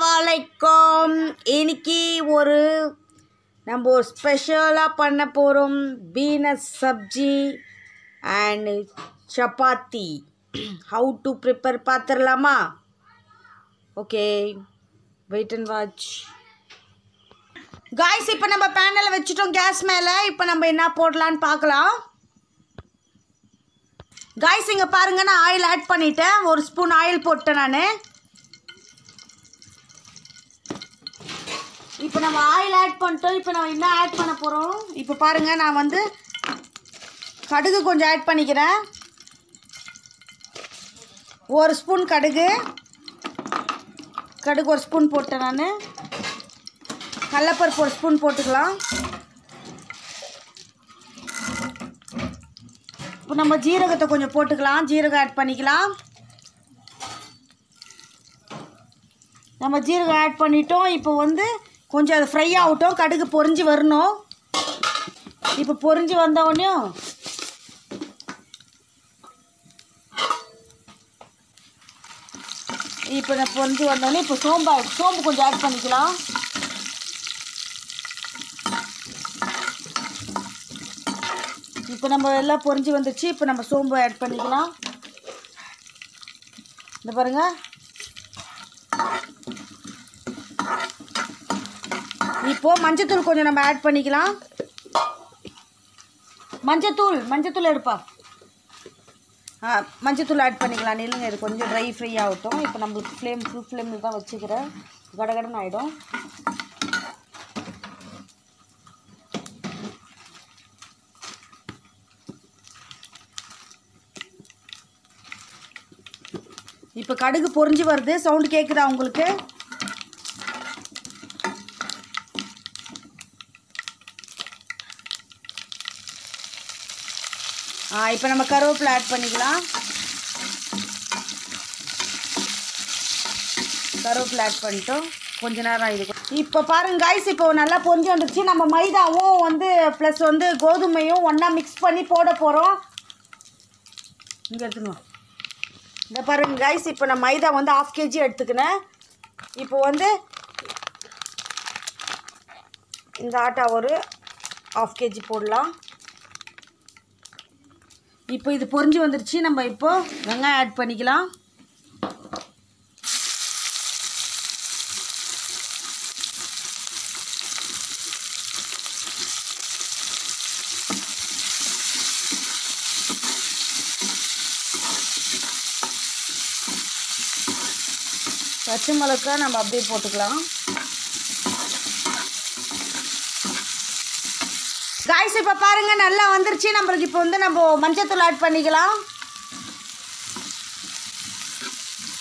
अस्सलामुअलैकुम இன்னைக்கு ஒரு நம்ம ஸ்பெஷலா பண்ண போறோம் beans sabzi and chapati how to prepare பாத்திரலாமா okay wait and watch guys இப்போ நம்ம பேனல வச்சிட்டோம் கேஸ் மேல இப்போ நம்ம என்ன போடலாம்னு பார்க்கலாம் गाइस இங்க பாருங்க நான் ஆயில் ஆட் பண்ணிட்டேன் ஒரு ஸ்பூன் ஆயில் போட்டேன் நான் இப்போ நம்ம ஆயில் ஆட் பண்ணிட்டோம் இப்போ நம்ம என்ன ஆட் பண்ண போறோம் இப்போ பாருங்க நான் வந்து கடுகு கொஞ்சம் ஆட் பண்ணிக்கிறேன் ஒரு ஸ்பூன் கடுகு ஒரு ஸ்பூன் போட்டேன் நான் கடலைப்பருப்பு ஒரு ஸ்பூன் போட்டுக்கலாம் இப்போ நம்ம ஜீரகத்தை கொஞ்சம் போட்டுக்கலாம் ஜீரகம் ஆட் பண்ணிக்கலாம் நம்ம ஜீரகம் ஆட் பண்ணிட்டோம் இப்போ வந்து கொஞ்சம் அது ஃப்ரை ஆகட்டும் கடுகு பொரிஞ்சு வரணும் இப்போ பொரிஞ்சு வந்த உடனே இப்போ நான் பொரிஞ்சு வந்தோடனே இப்போ சோம்பு கொஞ்சம் ஆட் பண்ணிக்கலாம் இப்போ நம்ம எல்லாம் பொரிஞ்சு வந்துச்சு இப்போ நம்ம சோம்பு ஆட் பண்ணிக்கலாம் இந்த பாருங்க இப்போ மஞ்சத்தூள் கொஞ்சம் நம்ம ஆட் பண்ணிக்கலாம் மஞ்சத்தூள் எடுப்பா மஞ்சத்தூள் ஆட் பண்ணிக்கலாம் நில்லுங்க இது கொஞ்சம் ட்ரை ஃப்ரை ஆகட்டும் இப்போ நம்மளுக்கு ஃபுல் ஃப்ளேமில் தான் வச்சுக்கிறேன் கடகடன்னு ஆகிடும் இப்போ கடுகு பொரிஞ்சு வருது சவுண்டு கேட்குதா உங்களுக்கு இப்போ நம்ம கருவேப்பிலை ஆட் பண்ணிக்கலாம் கருவேப்பிலை ஆட் பண்ணிட்டோம் கொஞ்ச நேரம் இது இப்போ பாருங்க गाइस இப்போ நல்லா பொரிஞ்சு வந்துருச்சு நம்ம மைதாவும் வந்து ப்ளஸ் வந்து கோதுமையும் ஒன்றா மிக்ஸ் பண்ணி போட போகிறோம் இங்கே எடுத்துக்கணும் இந்த பாருங்க गाइस இப்போ நான் மைதா வந்து 1/2 kg எடுத்துக்கினேன் இப்போ வந்து இந்த ஆட்டா ஒரு 1/2 kg போடலாம் இப்போ இது பொரிஞ்சு வந்துருச்சு நம்ம இப்போ வெங்காயம் ஆட் பண்ணிக்கலாம் பச்சை மிளகாய் நம்ம அப்படியே போட்டுக்கலாம் गाइस இப்போ பாருங்க நல்லா வந்துருச்சு நமக்கு இப்போ வந்து நம்ம மஞ்சத்தூள் ஆட் பண்ணிக்கலாம்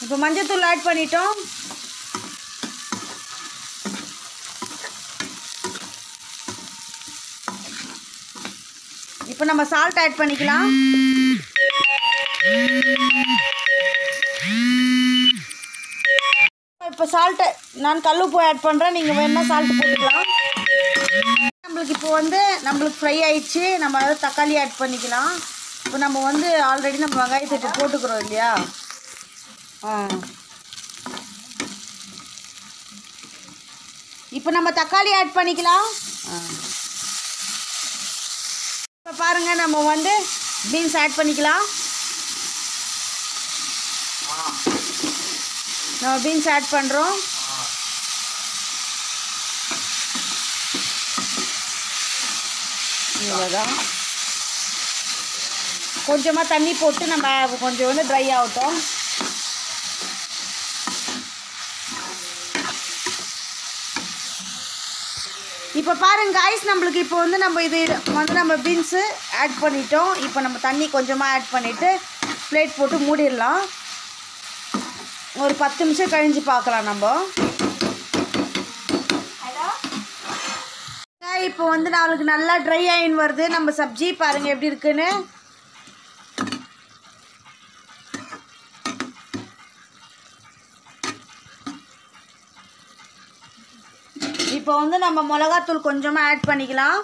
இப்போ மஞ்சத்தூள் ஆட் பண்ணிட்டோம் இப்போ நம்ம சால்ட் ஆட் பண்ணிக்கலாம் இப்போ சால்ட் நான் கல்லுப்பு ஆட் பண்ணுறேன் நீங்கள் வேணா சால்ட் போட்டுக்கலாம் நம்மளுக்கு இப்போ வந்து நம்மளுக்கு ஃப்ரை ஆயிடுச்சு நம்ம அதை தக்காளி ஆட் பண்ணிக்கலாம் இப்போ நம்ம வந்து ஆல்ரெடி நம்ம வெங்காயத்தை இப்போ போட்டுக்கிறோம் இல்லையா இப்போ நம்ம தக்காளி ஆட் பண்ணிக்கலாம் இப்போ பாருங்கள் நம்ம வந்து பீன்ஸ் ஆட் பண்ணிக்கலாம் நம்ம பீன்ஸ் ஆட் பண்ணுறோம் இவ்வளோதான் கொஞ்சமாக தண்ணி போட்டு நம்ம கொஞ்சம் வந்து ட்ரை ஆகட்டும் இப்போ பாருங்க गाइस நம்மளுக்கு இப்போ வந்து நம்ம இது வந்து நம்ம பீன்ஸு ஆட் பண்ணிட்டோம் இப்போ நம்ம தண்ணி கொஞ்சமாக ஆட் பண்ணிவிட்டு பிளேட் போட்டு மூடிடலாம் ஒரு 10 நிமிஷம் கழிஞ்சு பார்க்கலாம் நம்ம இப்போ வந்து நம்மளுக்கு நல்லா ட்ரை ஆயின் வருது நம்ம சப்ஜி பாருங்க எப்படி இருக்குன்னு இப்போ வந்து நம்ம மிளகாத்தூள் கொஞ்சமா ஆட் பண்ணிக்கலாம்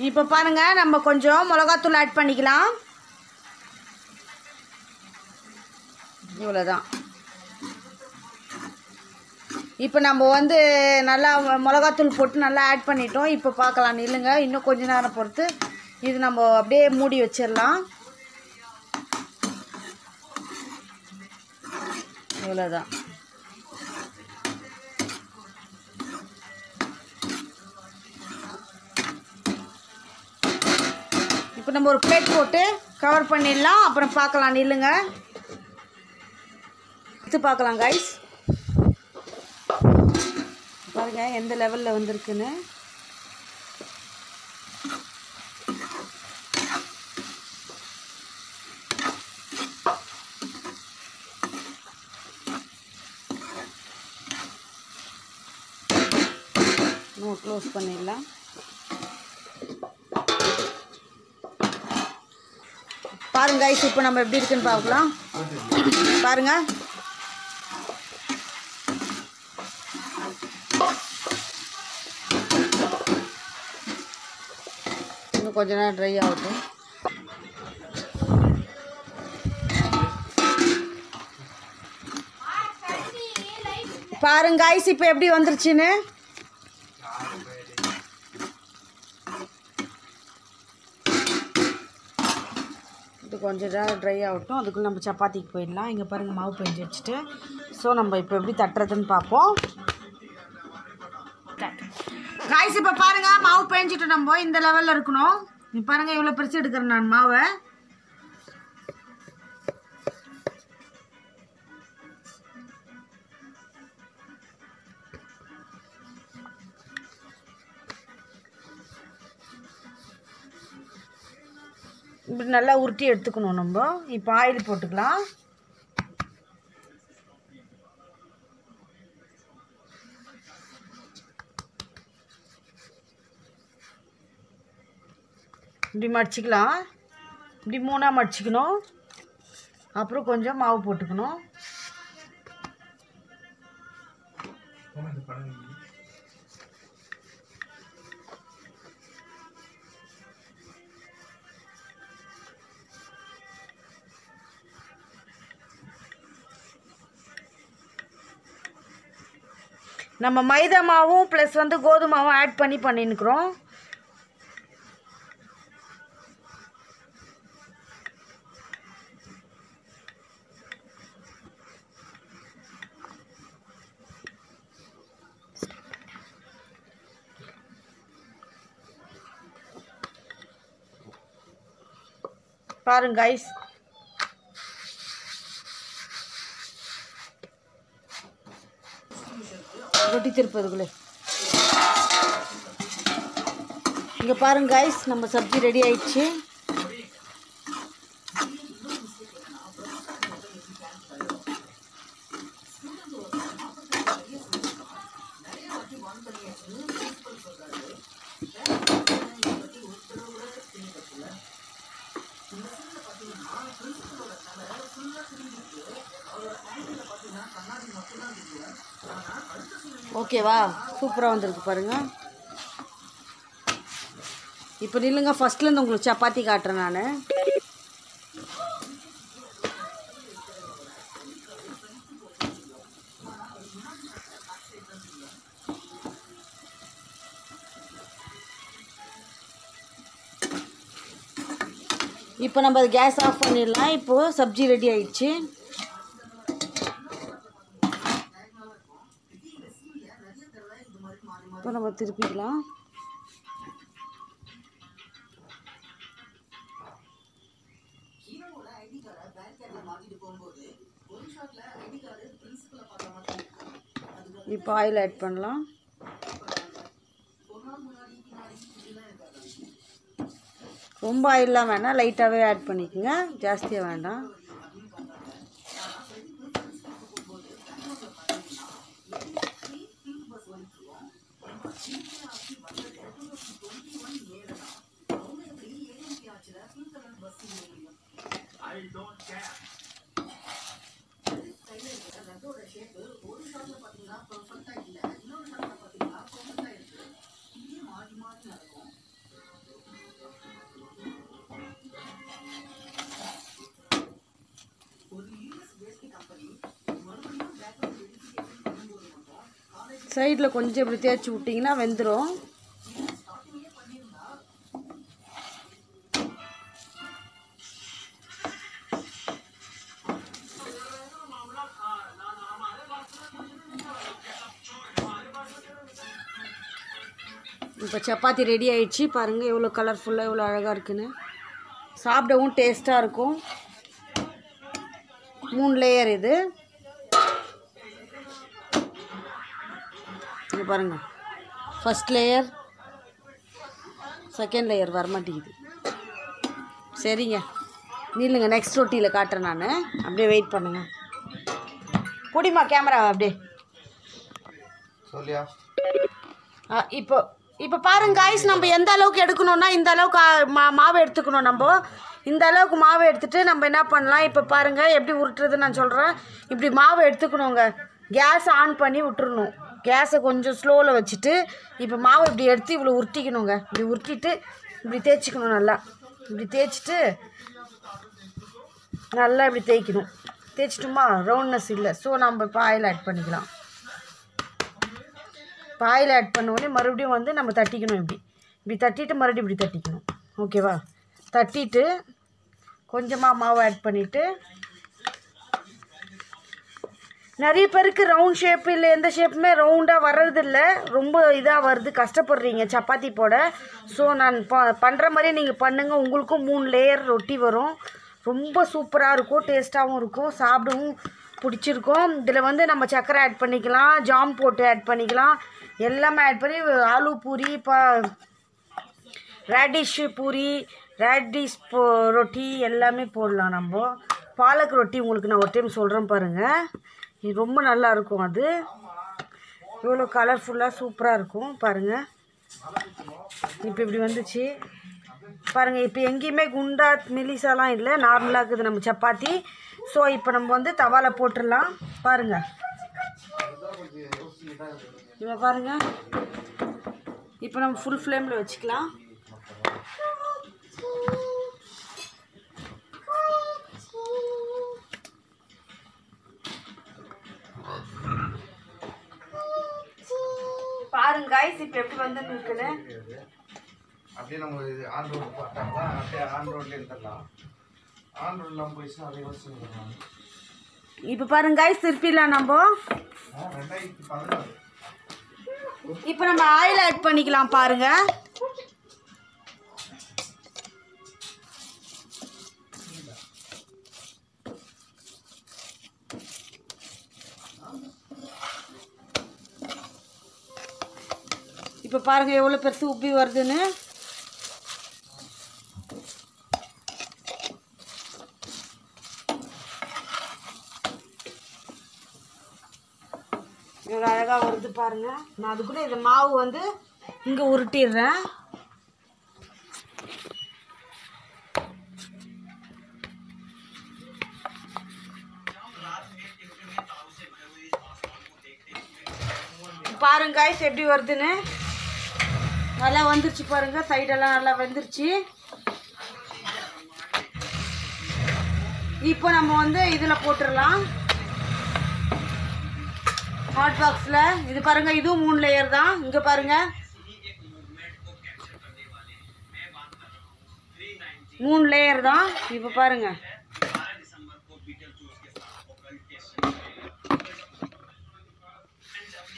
இப்போ பாருங்க நம்ம கொஞ்சம் மிளகாத்தூள் ஆட் பண்ணிக்கலாம் இவ்வளோதான். இப்போ நம்ம வந்து நல்லா மிளகாத்தூள் போட்டு நல்லா ஆட் பண்ணிட்டோம். இப்போ பார்க்கலாம், நில்லுங்க. இன்னும் கொஞ்ச நேரம் பொறுத்து இது நம்ம அப்படியே மூடி வச்சிடலாம். இவ்வளோதான். இப்போ நம்ம ஒரு பிளேட் போட்டு கவர் பண்ணிடலாம். அப்புறம் பார்க்கலாம், நில்லுங்க. எடுத்து பார்க்கலாம் கைஸ். பாருங்கள் எந்த லெவலில் வந்திருக்குன்னு. க்ளோஸ் பண்ணிடலாம். பாருங்க கைஸ், இப்போ நம்ம எப்படி இருக்குன்னு பார்க்கலாம். பாருங்க, இன்னும் கொஞ்ச நேரம் ட்ரை ஆகட்டும். பாருங்க கைஸ், இப்போ எப்படி வந்துருச்சுன்னு. இது கொஞ்சம் நேரம் ட்ரை ஆகட்டும். அதுக்குள்ளே நம்ம சப்பாத்திக்கு போயிடலாம். இங்கே பாருங்கள், மாவு பெஞ்சு வச்சுட்டு. ஸோ நம்ம இப்போ எப்படி தட்டுறதுன்னு பார்ப்போம். காய்ஸ் இப்போ பாருங்கள், மாவு பெஞ்சிட்டு நம்ம இந்த லெவலில் இருக்கணும். இப்போ பாருங்கள், இவ்வளோ பெருசு எடுக்கிறேன் நான் மாவை. இப்படி நல்லா உருட்டி எடுத்துக்கணும் நம்ம. இப்போ ஆயில் போட்டுக்கலாம். இப்படி மடிச்சிக்கலாம். இப்படி 3ஆக மடிச்சிக்கணும். அப்புறம் கொஞ்சம் மாவு போட்டுக்கணும். நம்ம மைதா மாவும் ப்ளஸ் வந்து கோதுமை மாவும் ஆட் பண்ணி பண்ணின்னுக்குறோம். பாருங்க கைஸ், ரொட்டி திருப்பதுக்குள்ளே இங்கே பாருங்க கைஸ், நம்ம சப்ஜி ரெடி ஆயிடுச்சு. ஓகேவா, சூப்பராக வந்திருக்கு பாருங்கள். இப்போ நில்லுங்க, ஃபஸ்ட்லேருந்து உங்களுக்கு சப்பாத்தி காட்டுறேன் நான். இப்போ நம்ம கேஸ் ஆஃப் பண்ணிடலாம். இப்போது சப்ஜி ரெடி ஆயிடுச்சு. இப்போ நம்ம திருப்பிக்கலாம். இப்போ ஆயில் ஆட் பண்ணலாம். ரொம்ப ஆயிலெலாம் வேண்டாம், லைட்டாகவே ஆட் பண்ணிக்கோங்க, ஜாஸ்தியாக வேண்டாம். சைடில் கொஞ்சம் இப்படி தேய்ச்சி விட்டிங்கன்னா வெந்துடும். இப்போ சப்பாத்தி ரெடி ஆயிடுச்சு. பாருங்கள் எவ்வளோ கலர்ஃபுல்லாக எவ்வளோ அழகாக இருக்குன்னு. சாப்பிடவும் டேஸ்ட்டாக இருக்கும். 3 லேயர் இது. இங்கே பாருங்கள், ஃபஸ்ட் லேயர், செகண்ட் லேயர் வரமாட்டேங்குது. சரிங்க, நில்லுங்க, நெக்ஸ்ட் ரொட்டியில் காட்டுறேன் நான். அப்படியே வெயிட் பண்ணுங்க. பிடிமா கேமரா அப்படியே. சொல்லியா இப்போ பாருங்க காய்ஸ், நம்ம எந்த அளவுக்கு எடுக்கணும்னா இந்த அளவுக்கு மாவு எடுத்துக்கணும். நம்ம இந்த அளவுக்கு மாவு எடுத்துகிட்டு நம்ம என்ன பண்ணலாம், இப்போ பாருங்கள் எப்படி உருட்டுறதுன்னு நான் சொல்கிறேன். இப்படி மாவு எடுத்துக்கணுங்க. கேஸ் ஆன் பண்ணி விட்டுறணும். கேஸை கொஞ்சம் ஸ்லோவில் வச்சுட்டு இப்போ மாவு இப்படி எடுத்து இவ்வளோ உருட்டிக்கணுங்க. இப்படி உருட்டிட்டு இப்படி தேய்ச்சிக்கணும். நல்லா இப்படி தேய்ச்சிட்டு நல்லா இப்படி தேய்க்கணும். தேய்ச்சிட்டுமா ரவுண்ட்னஸ் இல்லை. ஸோ நம்ம இப்போ ஆயில் ஆட் பண்ணிக்கலாம். இப்போ ஆயில் ஆட் பண்ணோடனே மறுபடியும் வந்து நம்ம தட்டிக்கணும். இப்படி தட்டிட்டு மறுபடியும் இப்படி தட்டிக்கணும். ஓகேவா? தட்டிட்டு கொஞ்சமாக மாவு ஆட் பண்ணிவிட்டு, நிறைய பேருக்கு ரவுண்ட் ஷேப்பு இல்லை எந்த ஷேப்புமே ரவுண்டாக வர்றதில்ல. ரொம்ப இதாக வருது, கஷ்டப்படுறீங்க சப்பாத்தி போட. ஸோ நான் பண்ணுற மாதிரியே நீங்கள் பண்ணுங்கள். உங்களுக்கும் 3 லேயர் ரொட்டி வரும். ரொம்ப சூப்பராக இருக்கும், டேஸ்ட்டாகவும் இருக்கும், சாப்பிடவும் பிடிச்சிருக்கும். இதில் வந்து நம்ம சர்க்கரை ஆட் பண்ணிக்கலாம், ஜாம் போட்டு ஆட் பண்ணிக்கலாம், எல்லாமே ஆட் பண்ணி ஆலு பூரி, ரேடிஷ் பூரி, ரேடிஷ் ரொட்டி எல்லாமே போடலாம். நம்ம பாலக் ரொட்டி உங்களுக்கு நான் ஒரு டைம் சொல்கிறேன் பாருங்கள். இது ரொம்ப நல்லாயிருக்கும். அது எவ்வளோ கலர்ஃபுல்லாக சூப்பராக இருக்கும் பாருங்கள். இப்போ இப்படி வந்துச்சு பாருங்கள். இப்போ எங்கேயுமே குண்டா மெலிசாலாம் இல்லை, நார்மலாக இருக்குது நம்ம சப்பாத்தி. ஸோ இப்போ நம்ம வந்து தவாவில் போட்டுடலாம். பாருங்கள், இப்போ பாருங்கள். இப்போ நம்ம ஃபுல் ஃப்ளேமில் வச்சுக்கலாம். பாருங்க गाइस, இப்போ எப்படி வந்து நிக்குது. அப்படியே நம்ம ஆன் ரோட் போட்டாங்களா, அப்படியே ஆன் ரோட்ல இருந்தலாம். ஆன் ரோட்ல நம்ம போய்ச்சா அதே வச்சுக்கலாம். இப்போ பாருங்க गाइस, திருப்பிலாம் நம்ம 2016. இப்போ நம்ம ஆயில் ஆட் பண்ணிக்கலாம் பாருங்க. இப்போ பாருங்க எவ்வளோ பெருசு உப்பி வருதுன்னு. எவ்வளோ அழகாக வருது பாருங்க. நான் அதுக்குள்ளே இந்த மாவு வந்து இங்கே உருட்டிடுறேன். பாருங்க गाइस எப்படி வருதுன்னு. நல்லா வந்துருச்சு பாருங்க. சைடெல்லாம் நல்லா வெந்துருச்சு. இப்போ நம்ம வந்து இதில் போட்டுடலாம், ஹாட் பாக்ஸில். இது பாருங்க, இதுவும் 3 லேயர் தான். இங்கே பாருங்க 3 லேயர் தான். இப்போ பாருங்க,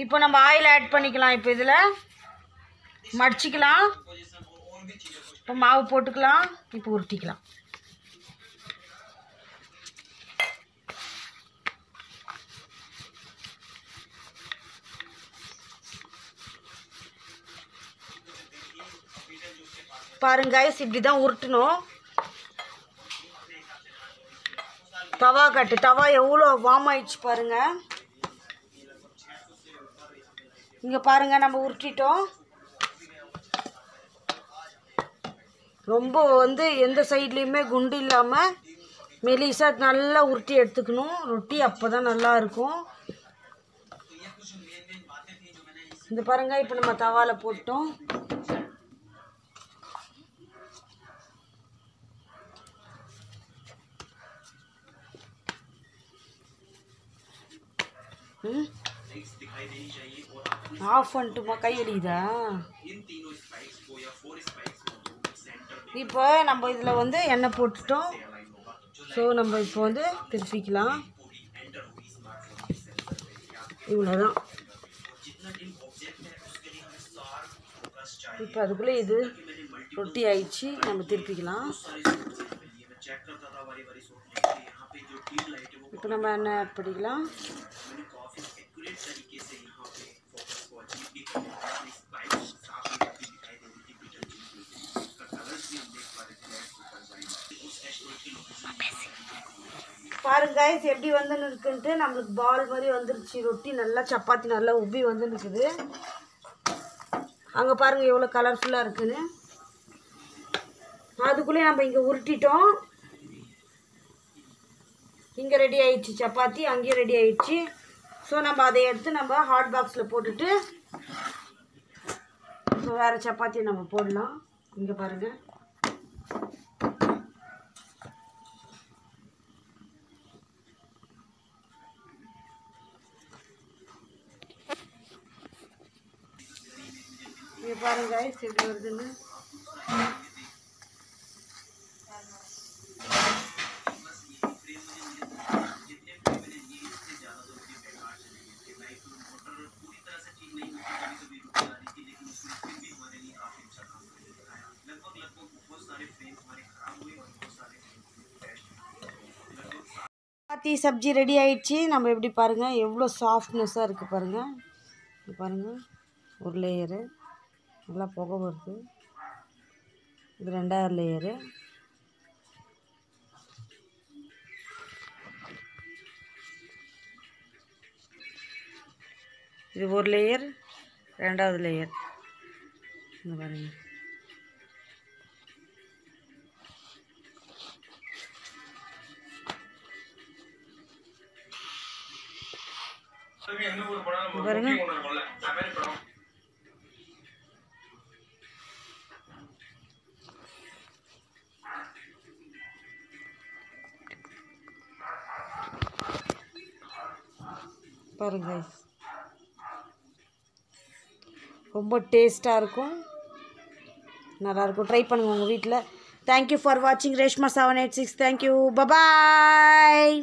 இப்போ நம்ம ஆயில் ஆட் பண்ணிக்கலாம். இப்போ இதில் மடிச்சிக்கலாம். இப்போ மாவு போட்டுக்கலாம். இப்போ உருட்டிக்கலாம். பாருங்க गाइस, இப்படி தான் உருட்டணும். தவா கட்டு, தவா எவ்வளோ வார்ம் ஆயிடுச்சு பாருங்க. இங்கே பாருங்க, நம்ம உருட்டிட்டோம். ரொம்ப வந்து எந்த சைட்லேயுமே குண்டு இல்லாமல் மெலிசாக நல்லா உருட்டி எடுத்துக்கணும் ரொட்டி. அப்போ தான் நல்லா இருக்கும். இந்த பாருங்க, இப்போ நம்ம தவால போட்டோம். ஆஃப் பண்ணிட்டுமா? கை வலிக்குதா? இப்போ நம்ம இதில் வந்து எண்ணெய் போட்டுட்டோம். ஸோ நம்ம இப்போ வந்து திருப்பிக்கலாம். இவ்வளோதான். இப்போ அதுக்குள்ளே இது ரொட்டி ஆயிடுச்சு. நம்ம திருப்பிக்கலாம். இப்போ நம்ம எண்ணெய் ஆட் பண்ணிக்கலாம். பாருங்க கைஸ் எப்படி வந்து இருக்குன்ட்டு. நம்மளுக்கு பால் மாதிரி வந்துருச்சு. ரொட்டி நல்லா சப்பாத்தி நல்லா உப்பி வந்து நிற்குது. அங்கே பாருங்கள் எவ்வளோ கலர்ஃபுல்லாக இருக்குன்னு. அதுக்குள்ளே நம்ம இங்கே உருட்டிட்டோம். இங்கே ரெடி ஆயிடுச்சு சப்பாத்தி, அங்கேயும் ரெடி ஆயிடுச்சு. ஸோ நம்ம அதை எடுத்து நம்ம ஹாட் பாக்ஸில் போட்டுட்டு ஸோ வேறு சப்பாத்தியை நம்ம போடலாம். இங்கே பாருங்கள். இங்கே பாருங்க எப்படி வருதுன்னு. சப்பாத்தி சப்ஜி ரெடி ஆயிடுச்சு. நம்ம எப்படி பாருங்கள் எவ்வளோ சாஃப்ட்னஸாக இருக்குது பாருங்கள். இது பாருங்கள் ஒரு லேயரு நல்லா புகை வருது. இது ரெண்டாவது லேயரு. இது ஒரு லேயர், ரெண்டாவது லேயர். இந்த பாருங்க. பாருங்க பாருங்க ரொம்ப டேஸ்ட்டாக இருக்கும், நல்லாயிருக்கும். ட்ரை பண்ணுங்கள் உங்கள் வீட்டில். தேங்க்யூ ஃபார் வாட்சிங் ரேஷ்மா 786. Thank you, bye bye.